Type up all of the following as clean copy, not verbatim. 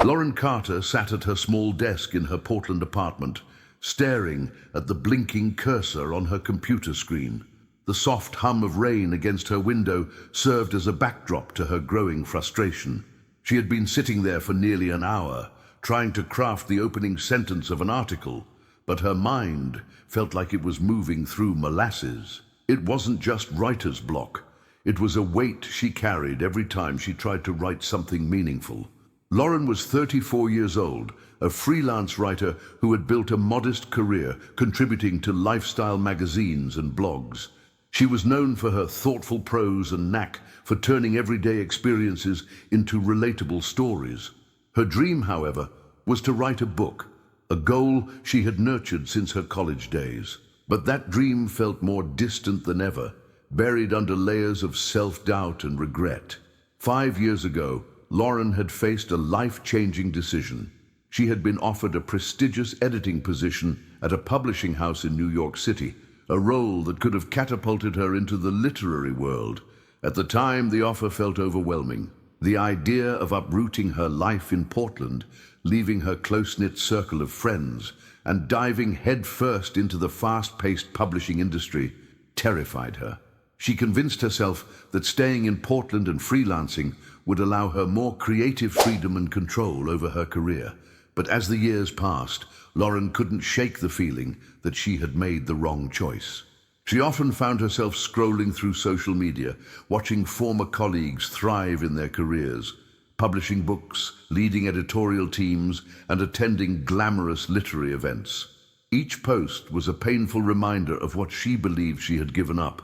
Lauren Carter sat at her small desk in her Portland apartment, staring at the blinking cursor on her computer screen. The soft hum of rain against her window served as a backdrop to her growing frustration. She had been sitting there for nearly an hour, trying to craft the opening sentence of an article, but her mind felt like it was moving through molasses. It wasn't just writer's block. It was a weight she carried every time she tried to write something meaningful. Lauren was 34 years old, a freelance writer who had built a modest career contributing to lifestyle magazines and blogs. She was known for her thoughtful prose and knack for turning everyday experiences into relatable stories. Her dream, however, was to write a book, a goal she had nurtured since her college days. But that dream felt more distant than ever, buried under layers of self-doubt and regret. 5 years ago, Lauren had faced a life-changing decision. She had been offered a prestigious editing position at a publishing house in New York City, a role that could have catapulted her into the literary world. At the time, the offer felt overwhelming. The idea of uprooting her life in Portland, leaving her close-knit circle of friends, and diving headfirst into the fast-paced publishing industry terrified her. She convinced herself that staying in Portland and freelancing would allow her more creative freedom and control over her career. But as the years passed, Lauren couldn't shake the feeling that she had made the wrong choice. She often found herself scrolling through social media, watching former colleagues thrive in their careers, publishing books, leading editorial teams, and attending glamorous literary events. Each post was a painful reminder of what she believed she had given up.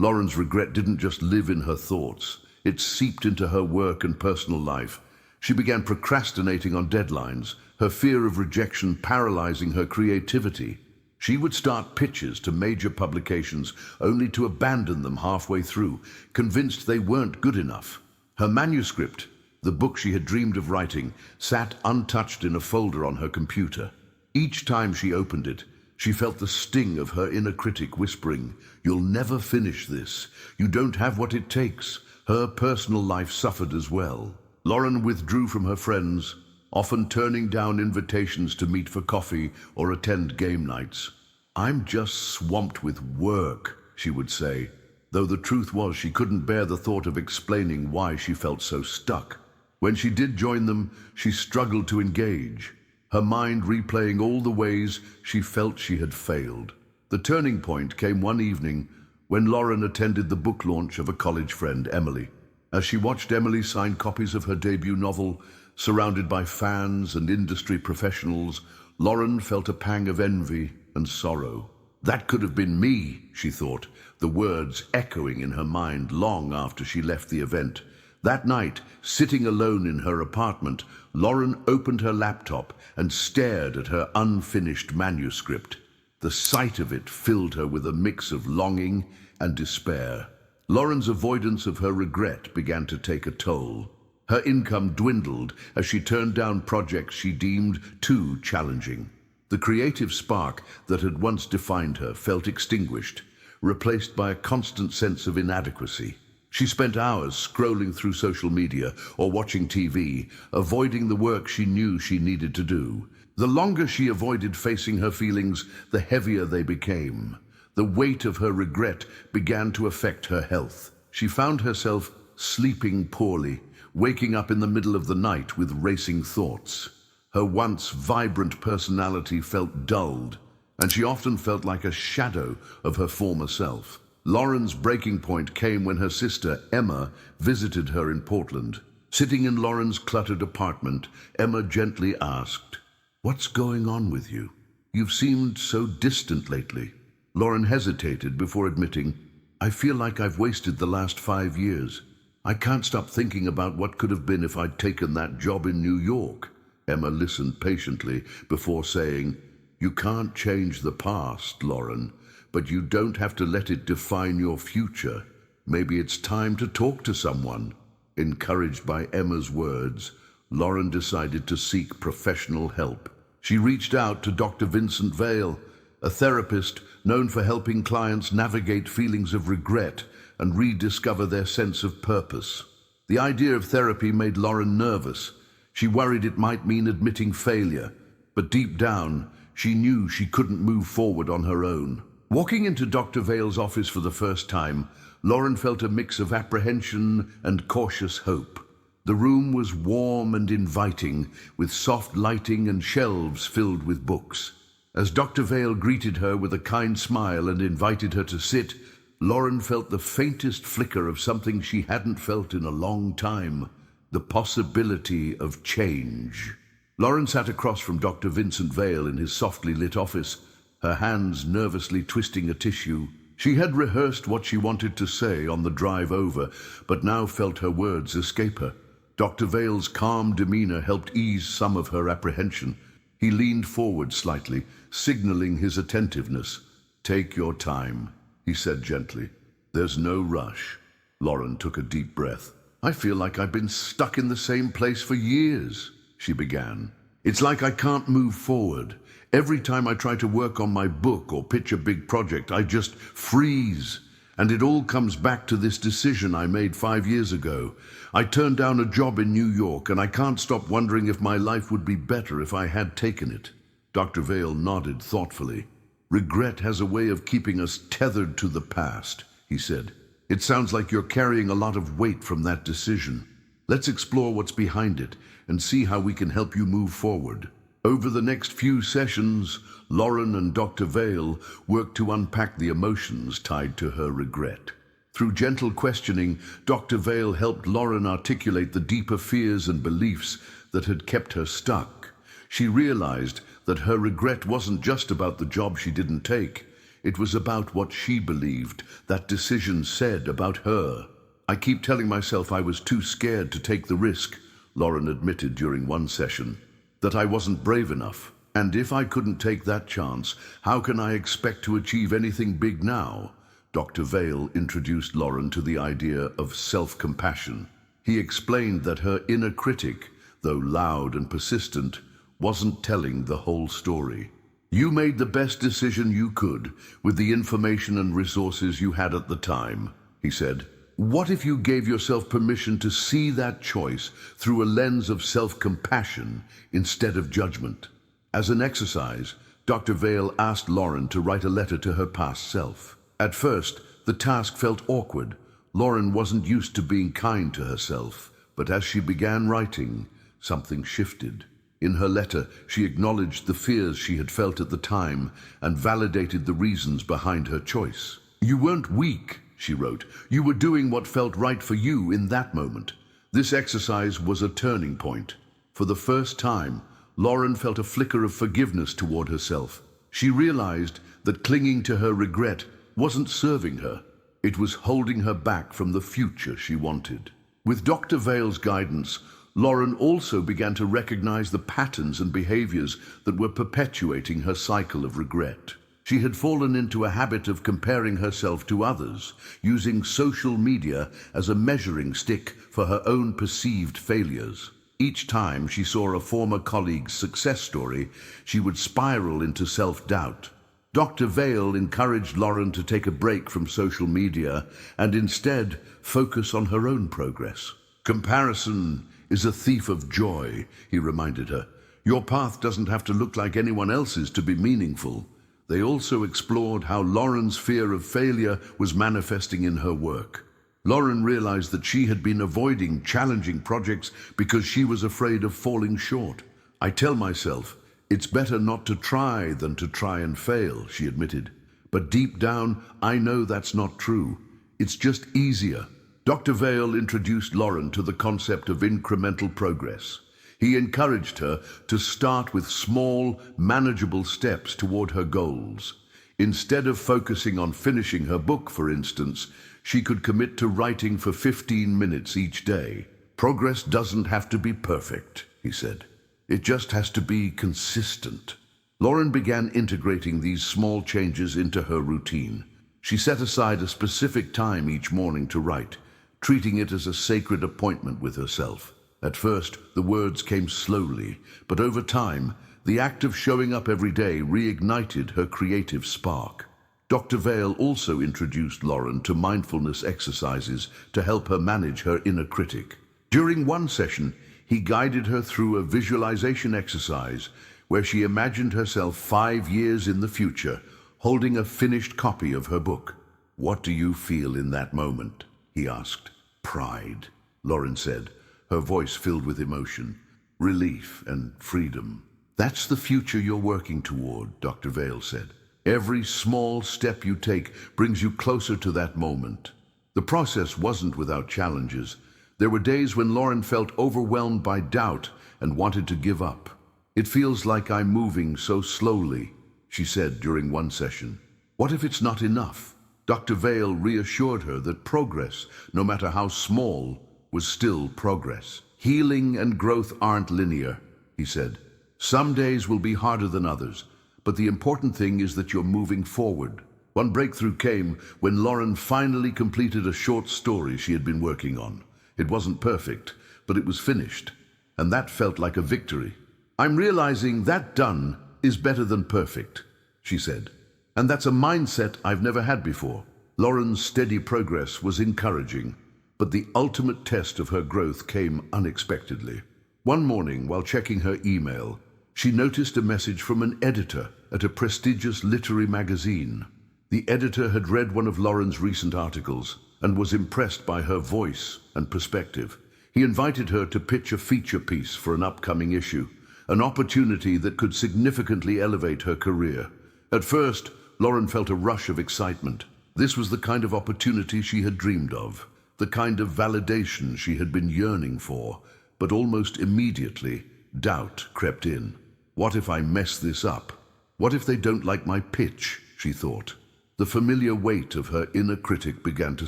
Lauren's regret didn't just live in her thoughts. It seeped into her work and personal life. She began procrastinating on deadlines, her fear of rejection paralyzing her creativity. She would start pitches to major publications only to abandon them halfway through, convinced they weren't good enough. Her manuscript, the book she had dreamed of writing, sat untouched in a folder on her computer. Each time she opened it, she felt the sting of her inner critic whispering, "You'll never finish this. You don't have what it takes." Her personal life suffered as well. Lauren withdrew from her friends, often turning down invitations to meet for coffee or attend game nights. "I'm just swamped with work," she would say, though the truth was she couldn't bear the thought of explaining why she felt so stuck. When she did join them, she struggled to engage, her mind replaying all the ways she felt she had failed. The turning point came one evening when Lauren attended the book launch of a college friend, Emily. As she watched Emily sign copies of her debut novel, surrounded by fans and industry professionals, Lauren felt a pang of envy and sorrow. "That could have been me," she thought, the words echoing in her mind long after she left the event. That night, sitting alone in her apartment, Lauren opened her laptop and stared at her unfinished manuscript. The sight of it filled her with a mix of longing and despair. Lauren's avoidance of her regret began to take a toll. Her income dwindled as she turned down projects she deemed too challenging. The creative spark that had once defined her felt extinguished, replaced by a constant sense of inadequacy. She spent hours scrolling through social media or watching TV, avoiding the work she knew she needed to do. The longer she avoided facing her feelings, the heavier they became. The weight of her regret began to affect her health. She found herself sleeping poorly, waking up in the middle of the night with racing thoughts. Her once vibrant personality felt dulled, and she often felt like a shadow of her former self. Lauren's breaking point came when her sister, Emma, visited her in Portland. Sitting in Lauren's cluttered apartment, Emma gently asked, "What's going on with you? You've seemed so distant lately." Lauren hesitated before admitting, "I feel like I've wasted the last 5 years. I can't stop thinking about what could have been if I'd taken that job in New York." Emma listened patiently before saying, "You can't change the past, Lauren, but you don't have to let it define your future. Maybe it's time to talk to someone." Encouraged by Emma's words, Lauren decided to seek professional help. She reached out to Dr. Vincent Vale, a therapist known for helping clients navigate feelings of regret and rediscover their sense of purpose. The idea of therapy made Lauren nervous. She worried it might mean admitting failure, but deep down, she knew she couldn't move forward on her own. Walking into Dr. Vale's office for the first time, Lauren felt a mix of apprehension and cautious hope. The room was warm and inviting, with soft lighting and shelves filled with books. As Dr. Vale greeted her with a kind smile and invited her to sit, Lauren felt the faintest flicker of something she hadn't felt in a long time: the possibility of change. Lauren sat across from Dr. Vincent Vale in his softly lit office, her hands nervously twisting a tissue. She had rehearsed what she wanted to say on the drive over, but now felt her words escape her. Dr. Vale's calm demeanor helped ease some of her apprehension. He leaned forward slightly, signaling his attentiveness. "Take your time," he said gently. "There's no rush." Lauren took a deep breath. "I feel like I've been stuck in the same place for years," she began. "It's like I can't move forward. Every time I try to work on my book or pitch a big project, I just freeze. And it all comes back to this decision I made 5 years ago. I turned down a job in New York, and I can't stop wondering if my life would be better if I had taken it." Dr. Vale nodded thoughtfully. "Regret has a way of keeping us tethered to the past," he said. "It sounds like you're carrying a lot of weight from that decision. Let's explore what's behind it and see how we can help you move forward." Over the next few sessions, Lauren and Dr. Vale worked to unpack the emotions tied to her regret. Through gentle questioning, Dr. Vale helped Lauren articulate the deeper fears and beliefs that had kept her stuck. She realized that her regret wasn't just about the job she didn't take. It was about what she believed that decision said about her. "I keep telling myself I was too scared to take the risk," Lauren admitted during one session. "That I wasn't brave enough. And if I couldn't take that chance, how can I expect to achieve anything big now?" Dr. Vale introduced Lauren to the idea of self-compassion. He explained that her inner critic, though loud and persistent, wasn't telling the whole story. "You made the best decision you could with the information and resources you had at the time," he said. "What if you gave yourself permission to see that choice through a lens of self-compassion instead of judgment?" As an exercise, Dr. Vale asked Lauren to write a letter to her past self. At first, the task felt awkward. Lauren wasn't used to being kind to herself, but as she began writing, something shifted. In her letter, she acknowledged the fears she had felt at the time and validated the reasons behind her choice. "You weren't weak," she wrote. "You were doing what felt right for you in that moment." This exercise was a turning point. For the first time, Lauren felt a flicker of forgiveness toward herself. She realized that clinging to her regret wasn't serving her. It was holding her back from the future she wanted. With Dr. Vale's guidance, Lauren also began to recognize the patterns and behaviors that were perpetuating her cycle of regret. She had fallen into a habit of comparing herself to others, using social media as a measuring stick for her own perceived failures. Each time she saw a former colleague's success story, she would spiral into self-doubt. Dr. Vale encouraged Lauren to take a break from social media and instead focus on her own progress. "Comparison is a thief of joy," he reminded her. "Your path doesn't have to look like anyone else's to be meaningful." They also explored how Lauren's fear of failure was manifesting in her work. Lauren realized that she had been avoiding challenging projects because she was afraid of falling short. "I tell myself, it's better not to try than to try and fail," she admitted. "But deep down, I know that's not true. It's just easier." Dr. Vale introduced Lauren to the concept of incremental progress. He encouraged her to start with small, manageable steps toward her goals. Instead of focusing on finishing her book, for instance, she could commit to writing for 15 minutes each day. "Progress doesn't have to be perfect," he said. "It just has to be consistent." Lauren began integrating these small changes into her routine. She set aside a specific time each morning to write, treating it as a sacred appointment with herself. At first, the words came slowly, but over time, the act of showing up every day reignited her creative spark. Dr. Vale also introduced Lauren to mindfulness exercises to help her manage her inner critic. During one session, He guided her through a visualization exercise where she imagined herself 5 years in the future, holding a finished copy of her book. "What do you feel in that moment?" he asked. "Pride," Lauren said, her voice filled with emotion. "Relief and freedom. That's the future you're working toward," Dr. Vale said. "Every small step you take brings you closer to that moment." The process wasn't without challenges. There were days when Lauren felt overwhelmed by doubt and wanted to give up. "It feels like I'm moving so slowly," she said during one session. "What if it's not enough?" Dr. Vale reassured her that progress, no matter how small, was still progress. "Healing and growth aren't linear," he said. "Some days will be harder than others, but the important thing is that you're moving forward." One breakthrough came when Lauren finally completed a short story she had been working on. It wasn't perfect, but it was finished, and that felt like a victory. "I'm realizing that done is better than perfect," she said. "And that's a mindset I've never had before." Lauren's steady progress was encouraging, but the ultimate test of her growth came unexpectedly. One morning, while checking her email, she noticed a message from an editor at a prestigious literary magazine. The editor had read one of Lauren's recent articles and was impressed by her voice and perspective. He invited her to pitch a feature piece for an upcoming issue, an opportunity that could significantly elevate her career. At first, Lauren felt a rush of excitement. This was the kind of opportunity she had dreamed of, the kind of validation she had been yearning for, but almost immediately, doubt crept in. "What if I mess this up? What if they don't like my pitch?" she thought. The familiar weight of her inner critic began to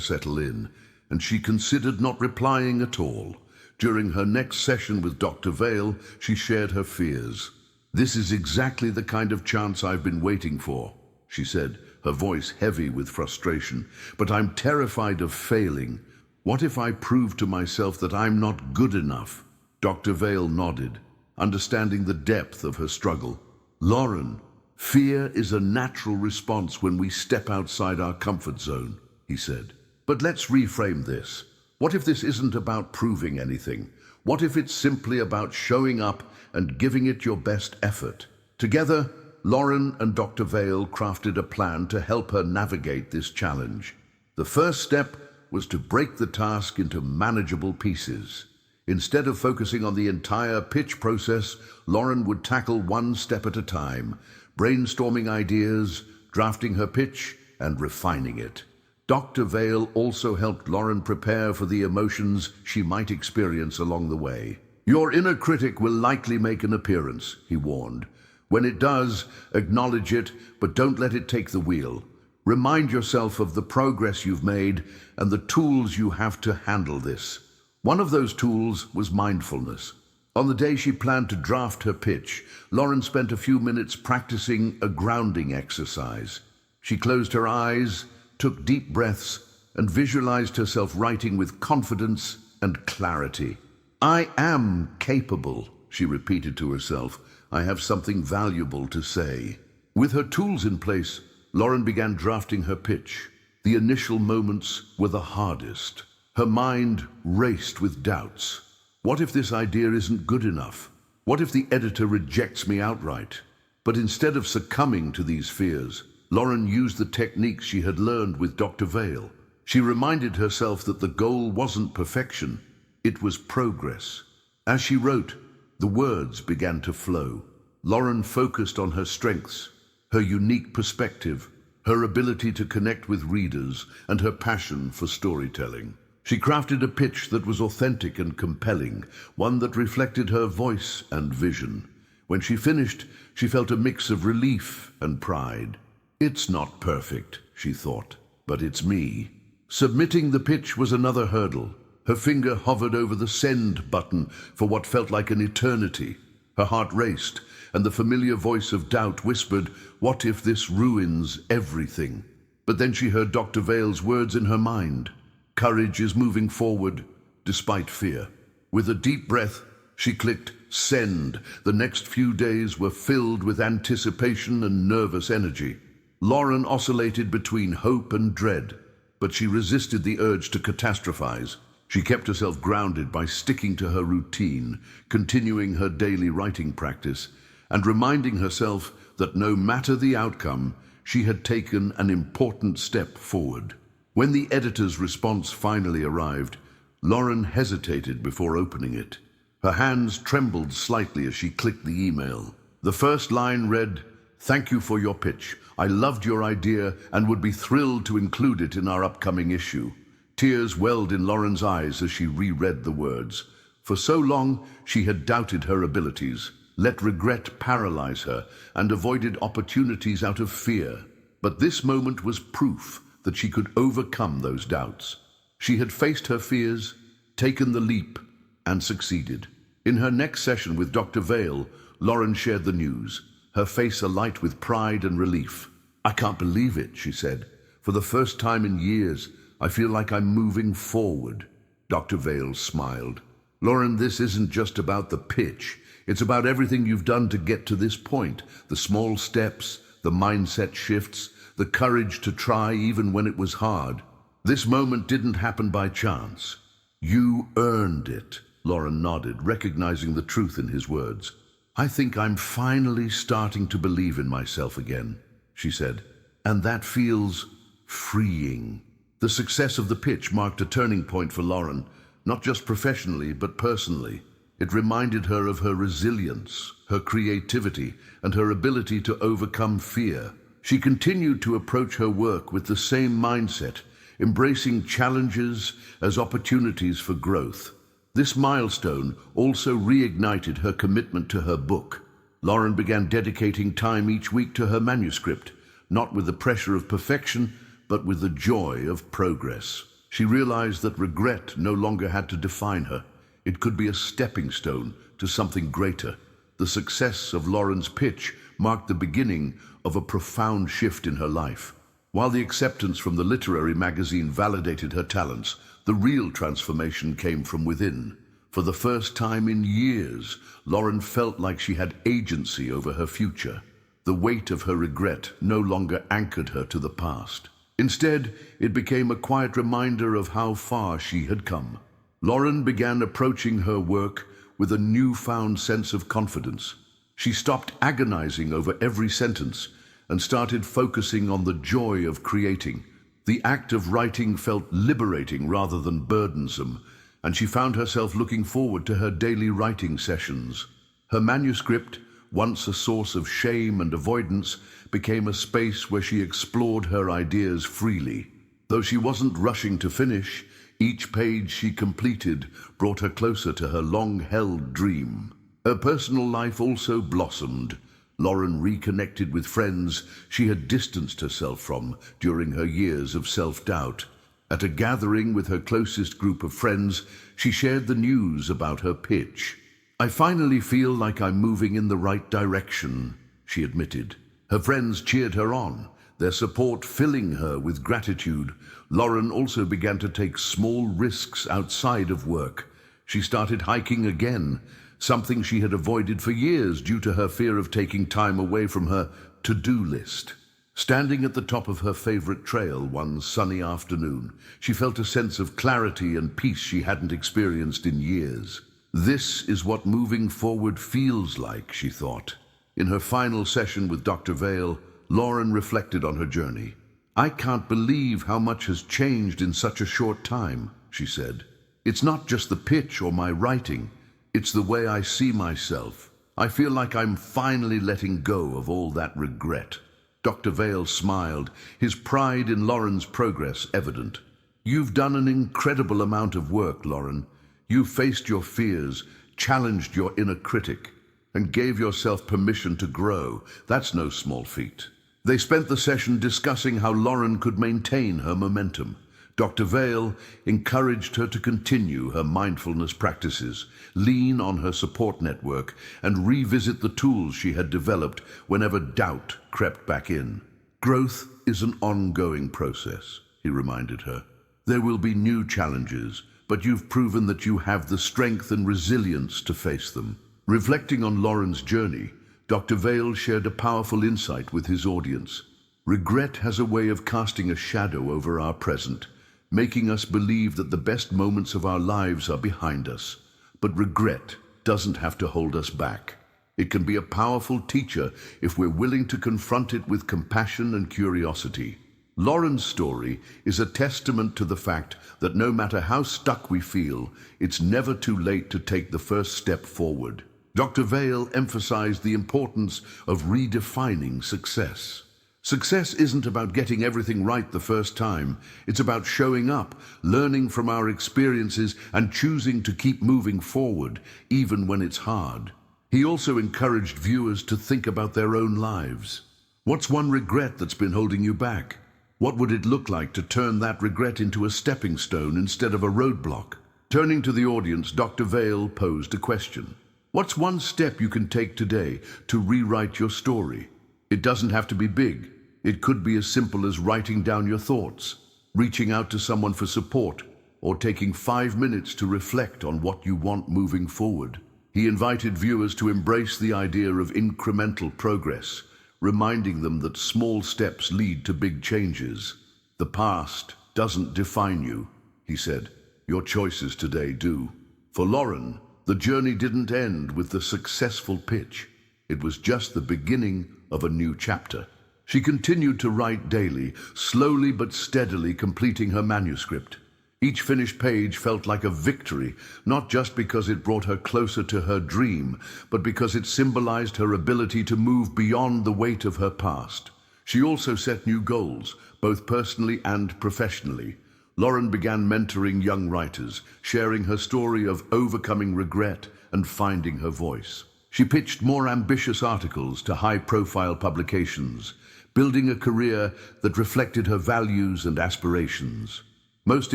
settle in, and she considered not replying at all. During her next session with Dr. Vale, she shared her fears. "This is exactly the kind of chance I've been waiting for," she said, her voice heavy with frustration. "But I'm terrified of failing. What if I prove to myself that I'm not good enough?" Dr. Vale nodded, understanding the depth of her struggle. "Lauren, fear is a natural response when we step outside our comfort zone," he said. "But let's reframe this. What if this isn't about proving anything? What if it's simply about showing up and giving it your best effort?" Together, Lauren and Dr. Vale crafted a plan to help her navigate this challenge. The first step was to break the task into manageable pieces. Instead of focusing on the entire pitch process, Lauren would tackle one step at a time, brainstorming ideas, drafting her pitch, and refining it. Dr. Vale also helped Lauren prepare for the emotions she might experience along the way. "Your inner critic will likely make an appearance," he warned. "When it does, acknowledge it, but don't let it take the wheel. Remind yourself of the progress you've made and the tools you have to handle this." One of those tools was mindfulness. On the day she planned to draft her pitch, Lauren spent a few minutes practicing a grounding exercise. She closed her eyes, took deep breaths, and visualized herself writing with confidence and clarity. "I am capable," she repeated to herself. "I have something valuable to say." With her tools in place, Lauren began drafting her pitch. The initial moments were the hardest. Her mind raced with doubts. What if this idea isn't good enough? What if the editor rejects me outright? But instead of succumbing to these fears, Lauren used the techniques she had learned with Dr. Vale. She reminded herself that the goal wasn't perfection, it was progress. As she wrote, the words began to flow. Lauren focused on her strengths, her unique perspective, her ability to connect with readers, and her passion for storytelling. She crafted a pitch that was authentic and compelling, one that reflected her voice and vision. When she finished, she felt a mix of relief and pride. "It's not perfect," she thought, "but it's me." Submitting the pitch was another hurdle. Her finger hovered over the send button for what felt like an eternity. Her heart raced, and the familiar voice of doubt whispered, "What if this ruins everything?" But then she heard Dr. Vale's words in her mind. Courage is moving forward despite fear. With a deep breath, she clicked send. The next few days were filled with anticipation and nervous energy. Lauren oscillated between hope and dread, but she resisted the urge to catastrophize. She kept herself grounded by sticking to her routine, continuing her daily writing practice, and reminding herself that no matter the outcome, she had taken an important step forward. When the editor's response finally arrived, Lauren hesitated before opening it. Her hands trembled slightly as she clicked the email. The first line read, "Thank you for your pitch. I loved your idea and would be thrilled to include it in our upcoming issue." Tears welled in Lauren's eyes as she reread the words. For so long, she had doubted her abilities, let regret paralyze her, and avoided opportunities out of fear. But this moment was proof that she could overcome those doubts. She had faced her fears, taken the leap, and succeeded. In her next session with Dr. Vale, Lauren shared the news, her face alight with pride and relief. "I can't believe it," she said. "For the first time in years, I feel like I'm moving forward." Dr. Vale smiled. "Lauren, this isn't just about the pitch. It's about everything you've done to get to this point. The small steps, the mindset shifts, the courage to try even when it was hard. This moment didn't happen by chance. You earned it." Lauren nodded, recognizing the truth in his words. "I think I'm finally starting to believe in myself again," she said. "And that feels freeing." The success of the pitch marked a turning point for Lauren, not just professionally, but personally. It reminded her of her resilience, her creativity, and her ability to overcome fear. She continued to approach her work with the same mindset, embracing challenges as opportunities for growth. This milestone also reignited her commitment to her book. Lauren began dedicating time each week to her manuscript, not with the pressure of perfection, but with the joy of progress. She realized that regret no longer had to define her. It could be a stepping stone to something greater. The success of Lauren's pitch marked the beginning of a profound shift in her life. While the acceptance from the literary magazine validated her talents, the real transformation came from within. For the first time in years, Lauren felt like she had agency over her future. The weight of her regret no longer anchored her to the past. Instead, it became a quiet reminder of how far she had come. Lauren began approaching her work with a newfound sense of confidence. She stopped agonizing over every sentence and started focusing on the joy of creating. The act of writing felt liberating rather than burdensome, and she found herself looking forward to her daily writing sessions. Her manuscript, once a source of shame and avoidance, became a space where she explored her ideas freely. Though she wasn't rushing to finish, each page she completed brought her closer to her long-held dream. Her personal life also blossomed. Lauren reconnected with friends she had distanced herself from during her years of self-doubt. At a gathering with her closest group of friends, she shared the news about her pitch. "I finally feel like I'm moving in the right direction," she admitted. Her friends cheered her on, their support filling her with gratitude. Lauren also began to take small risks outside of work. She started hiking again, something she had avoided for years due to her fear of taking time away from her to-do list. Standing at the top of her favorite trail one sunny afternoon, she felt a sense of clarity and peace she hadn't experienced in years. "This is what moving forward feels like," she thought. In her final session with Dr. Vale, Lauren reflected on her journey. "I can't believe how much has changed in such a short time," she said. "It's not just the pitch or my writing, it's the way I see myself. I feel like I'm finally letting go of all that regret." Dr. Vale smiled, his pride in Lauren's progress evident. "You've done an incredible amount of work, Lauren. You've faced your fears, challenged your inner critic, and gave yourself permission to grow. That's no small feat." They spent the session discussing how Lauren could maintain her momentum. Dr. Vale encouraged her to continue her mindfulness practices, lean on her support network, and revisit the tools she had developed whenever doubt crept back in. "Growth is an ongoing process," he reminded her. "There will be new challenges, but you've proven that you have the strength and resilience to face them." Reflecting on Lauren's journey, Dr. Vale shared a powerful insight with his audience. "Regret has a way of casting a shadow over our present, making us believe that the best moments of our lives are behind us. But regret doesn't have to hold us back. It can be a powerful teacher if we're willing to confront it with compassion and curiosity. Lauren's story is a testament to the fact that no matter how stuck we feel, it's never too late to take the first step forward. Dr. Vale emphasized the importance of redefining success. Success isn't about getting everything right the first time. It's about showing up, learning from our experiences, and choosing to keep moving forward, even when it's hard. He also encouraged viewers to think about their own lives. What's one regret that's been holding you back? What would it look like to turn that regret into a stepping stone instead of a roadblock? Turning to the audience, Dr. Vale posed a question. What's one step you can take today to rewrite your story? It doesn't have to be big. It could be as simple as writing down your thoughts, reaching out to someone for support, or taking 5 minutes to reflect on what you want moving forward. He invited viewers to embrace the idea of incremental progress, reminding them that small steps lead to big changes. The past doesn't define you, he said. Your choices today do. For Lauren, the journey didn't end with the successful pitch. It was just the beginning of a new chapter. She continued to write daily, slowly but steadily completing her manuscript. Each finished page felt like a victory, not just because it brought her closer to her dream, but because it symbolized her ability to move beyond the weight of her past. She also set new goals, both personally and professionally. Lauren began mentoring young writers, sharing her story of overcoming regret and finding her voice. She pitched more ambitious articles to high-profile publications, building a career that reflected her values and aspirations. Most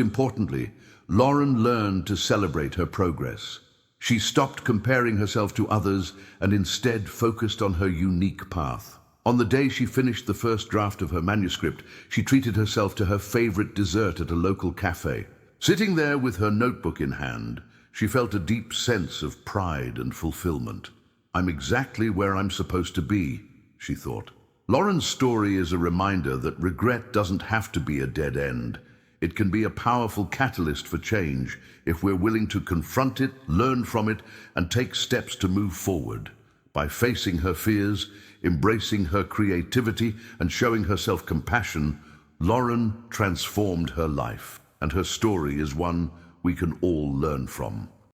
importantly, Lauren learned to celebrate her progress. She stopped comparing herself to others and instead focused on her unique path. On the day she finished the first draft of her manuscript, she treated herself to her favorite dessert at a local cafe. Sitting there with her notebook in hand, she felt a deep sense of pride and fulfillment. I'm exactly where I'm supposed to be, she thought. Lauren's story is a reminder that regret doesn't have to be a dead end. It can be a powerful catalyst for change if we're willing to confront it, learn from it, and take steps to move forward. By facing her fears, embracing her creativity, and showing herself compassion, Lauren transformed her life, and her story is one we can all learn from.